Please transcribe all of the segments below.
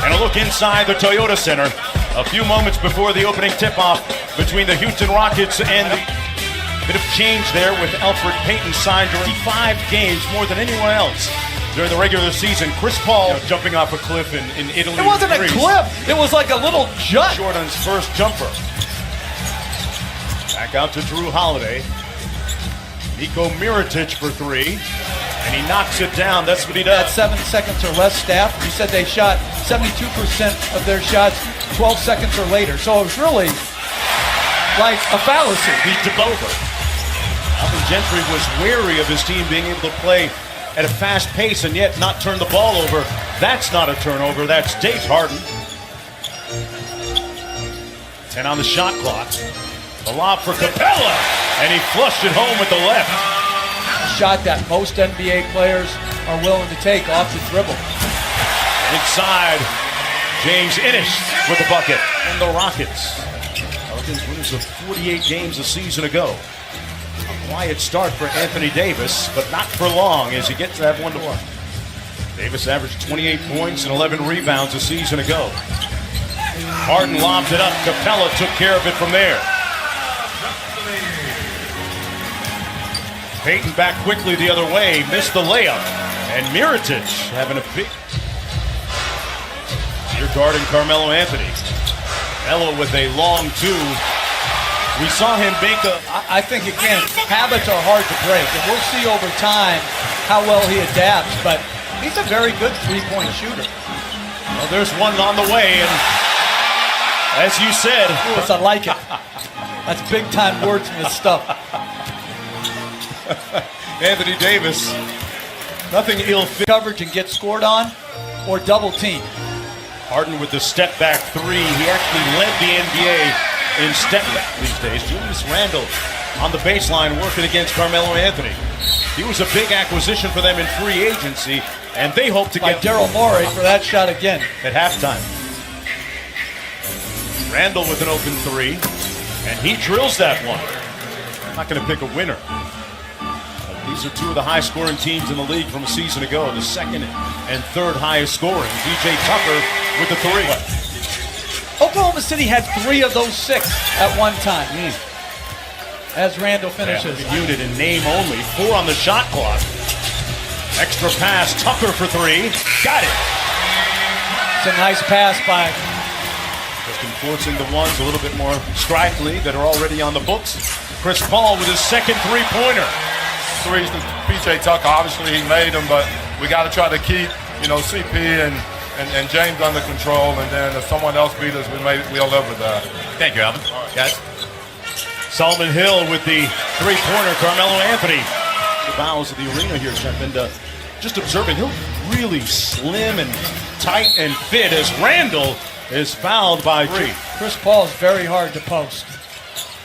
And a look inside the Toyota Center a few moments before the opening tip-off between the Houston Rockets and the bit of change there with Elfrid Payton signed during 5 games, more than anyone else during the regular season. Chris Paul jumping off a cliff in Italy. It wasn't a cliff. It was like a little jut. Jordan's first jumper. Back out to Drew Holiday. Niko Mirotic for 3. And he knocks it down. That's what he does. At 7 seconds or less, staff. You said they shot 72% of their shots 12 seconds or later. So it was really like a fallacy. Beat to over. Alvin Gentry was wary of his team being able to play at a fast pace and yet not turn the ball over. That's not a turnover. That's James Harden. 10 on the shot clock. The lob for Capella. And he flushed it home with the left. Shot that most NBA players are willing to take off the dribble. Inside, James Ennis with the bucket. And the Rockets. Pelicans winners of 48 games a season ago. A quiet start for Anthony Davis, but not for long as he gets that 1-1. Davis averaged 28 points and 11 rebounds a season ago. Harden lobbed it up. Capella took care of it from there. Payton back quickly the other way, missed the layup. And Mirotic having a big... You're guarding Carmelo Anthony. Melo with a long 2. We saw him make a... I think, again, habits are hard to break. And we'll see over time how well he adapts. But he's a very good three-point shooter. Well, there's one on the way. And as you said... Yes, I like it. That's big-time wordsmith stuff. Anthony Davis, nothing ill-fit. Coverage and get scored on or double team. Harden with the step back 3. He actually led the NBA in step back these days. Julius Randle on the baseline working against Carmelo Anthony. He was a big acquisition for them in free agency, and they hope to get Daryl Morey for that shot again at halftime. Randle with an open 3, and he drills that one. I'm not going to pick a winner. These are 2 of the high-scoring teams in the league from a season ago. The second and third highest scoring. DJ Tucker with the 3. Oklahoma City had 3 of those 6 at one time. As Randall finishes. Unit in name only. 4 on the shot clock. Extra pass. Tucker for 3. Got it. It's a nice pass by... Just enforcing the ones a little bit more stridently that are already on the books. Chris Paul with his second three-pointer. Threes to PJ Tucker. Obviously he made them, but we got to try to keep, CP and James under control, and then if someone else beat us, we'll live with that. Thank you, Alvin. Guys. Solomon Hill with the three-pointer. Carmelo Anthony. The bowels of the arena here, Jeff, and just observing, he'll really slim and tight and fit as Randle is fouled by 3. Chris Paul is very hard to post.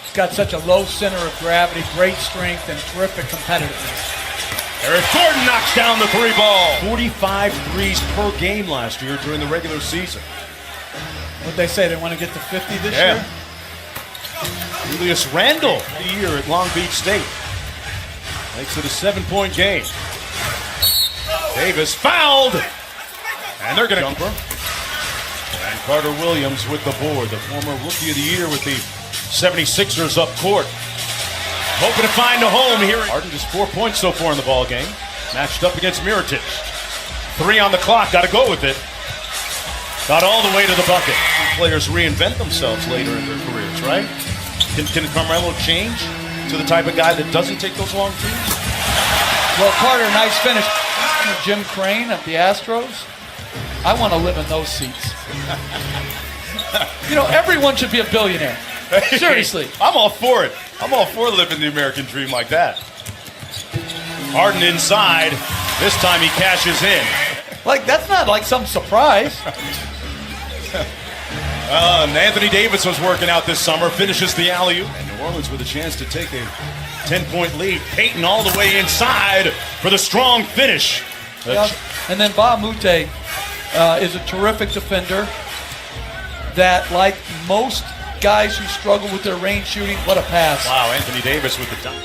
He's got such a low center of gravity, great strength, and terrific competitiveness. Eric Gordon knocks down the 3 ball. 45 threes per game last year during the regular season. What they say, they want to get to 50 this year? Julius Randle, the year at Long Beach State. Makes it a 7-point game. Davis fouled. And they're going to jumper. And Carter Williams with the board, the former Rookie of the Year with the 76ers up court. Hoping to find a home here. Harden just 4 points so far in the ball game. Matched up against Mirotic. 3 on the clock, got to go with it. Got all the way to the bucket. Players reinvent themselves later in their careers, right? Can Carmelo change to the type of guy that doesn't take those long teams? Well, Carter, nice finish. Jim Crane of the Astros. I want to live in those seats. Everyone should be a billionaire. Seriously. I'm all for it. I'm all for living the American dream like that. Harden inside. This time he cashes in. That's not like some surprise. And Anthony Davis was working out this summer, finishes the alley-oop. And New Orleans with a chance to take a 10-point lead. Payton all the way inside for the strong finish. And then Ba Mute is a terrific defender that, like most guys who struggle with their range shooting, what a pass. Wow, Anthony Davis with the dunk.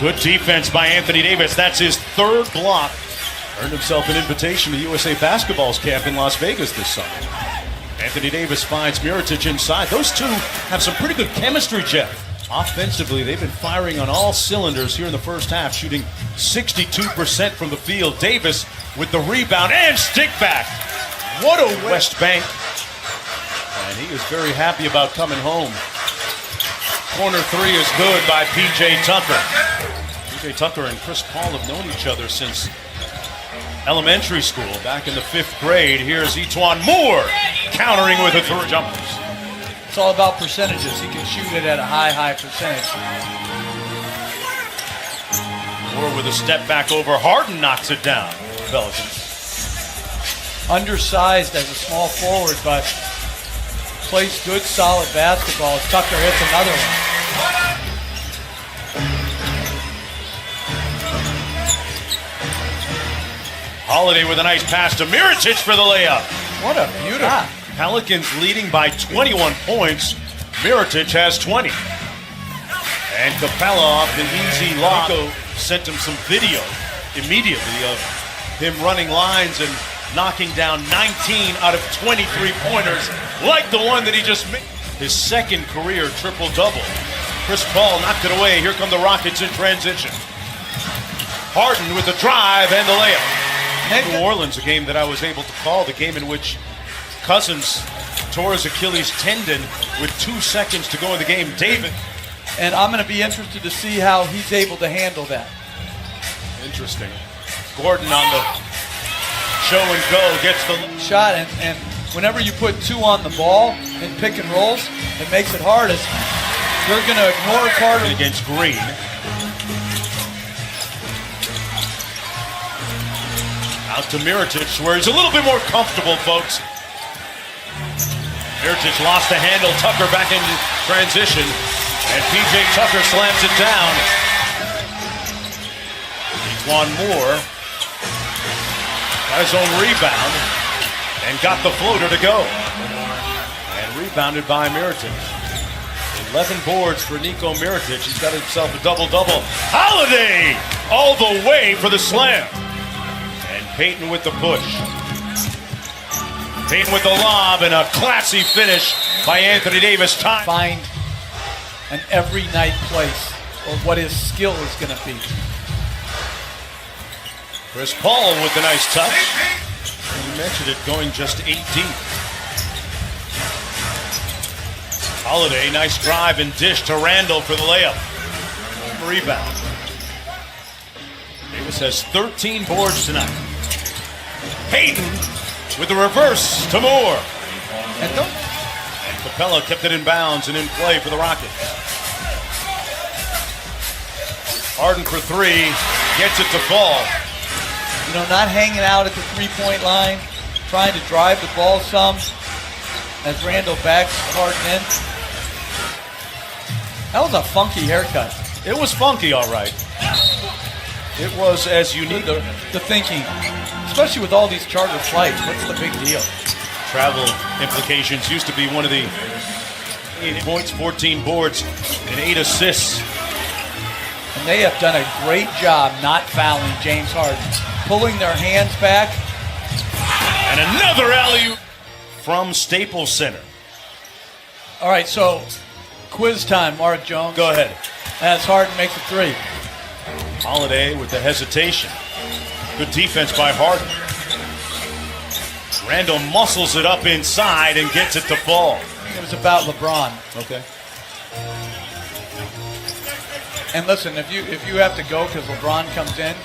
Good defense by Anthony Davis. That's his 3rd block Earned himself an invitation to USA Basketball's camp in Las Vegas this summer. Anthony Davis finds Mirotic inside. Those two have some pretty good chemistry, Jeff. Offensively, they've been firing on all cylinders here in the first half, shooting 62% from the field. Davis with the rebound and stick back. What a West Bank. And he is very happy about coming home. Corner three is good by P.J. Tucker. P.J. Tucker and Chris Paul have known each other since elementary school, back in the 5th grade. Here's Etuan Moore countering with a three jumpers. It's all about percentages. He can shoot it at a high percentage. Moore with a step back over. Harden knocks it down. Pelicans. Undersized as a small forward, but plays good, solid basketball. Tucker hits another one. Holiday with a nice pass to Mirotic for the layup. What a beautiful. Pelicans leading by 21 points. Mirotic has 20. And Capella off the easy lock. Sent him some video immediately of him running lines and knocking down 19 out of 23 pointers, like the one that he just made. His second career triple-double. Chris Paul knocked it away. Here come the Rockets in transition. Harden with the drive and the layup. New Orleans, a game that I was able to call, the game in which Cousins tore his Achilles tendon with 2 seconds to go in the game. David. And I'm going to be interested to see how he's able to handle that. Interesting. Gordon on the show and go gets the shot, and whenever you put 2 on the ball in pick and rolls, it makes it hard as they're going to ignore Carter. Against Green. Out to Mirotic, where he's a little bit more comfortable, folks. Mirotic lost the handle. Tucker back into transition. And P.J. Tucker slams it down. Etuan Moore got his own rebound and got the floater to go. And rebounded by Mirotic. 11 boards for Nico Mirotic. He's got himself a double-double. Holiday all the way for the slam. And Payton with the push. Payton with the lob and a classy finish by Anthony Davis. Time. Find an every night place or what his skill is going to be. Chris Paul with the nice touch. You mentioned it, going just 8 deep. Holiday, nice drive and dish to Randall for the layup. Rebound. Davis has 13 boards tonight. Payton with the reverse to Moore. And Capella kept it in bounds and in play for the Rockets. Harden for 3, gets it to fall. You know, not hanging out at the three-point line, trying to drive the ball some as Randall backs Harden in. That was a funky haircut. It was funky, all right. It was as unique. The thinking, especially with all these charter flights, what's the big deal? Travel implications. Used to be one of the 8 points, 14 boards, and 8 assists. And they have done a great job not fouling James Harden. Pulling their hands back. And another alley-oop from Staples Center. All right, so quiz time, Mark Jones. Go ahead. As Harden makes a 3. Holiday with the hesitation. Good defense by Harden. Randall muscles it up inside and gets it to fall. It was about LeBron. Okay. And listen, if you have to go because LeBron comes in,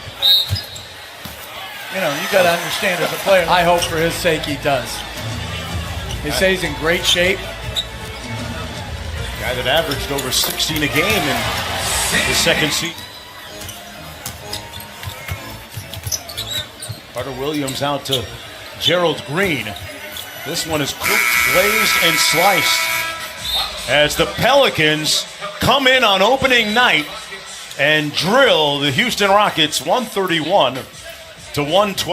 you know, you got to understand as a player. I hope for his sake he does. They say he's in great shape. Guy that averaged over 16 a game in his second season. Carter Williams out to Gerald Green. This one is cooked, glazed, and sliced as the Pelicans come in on opening night and drill the Houston Rockets 131 to 112.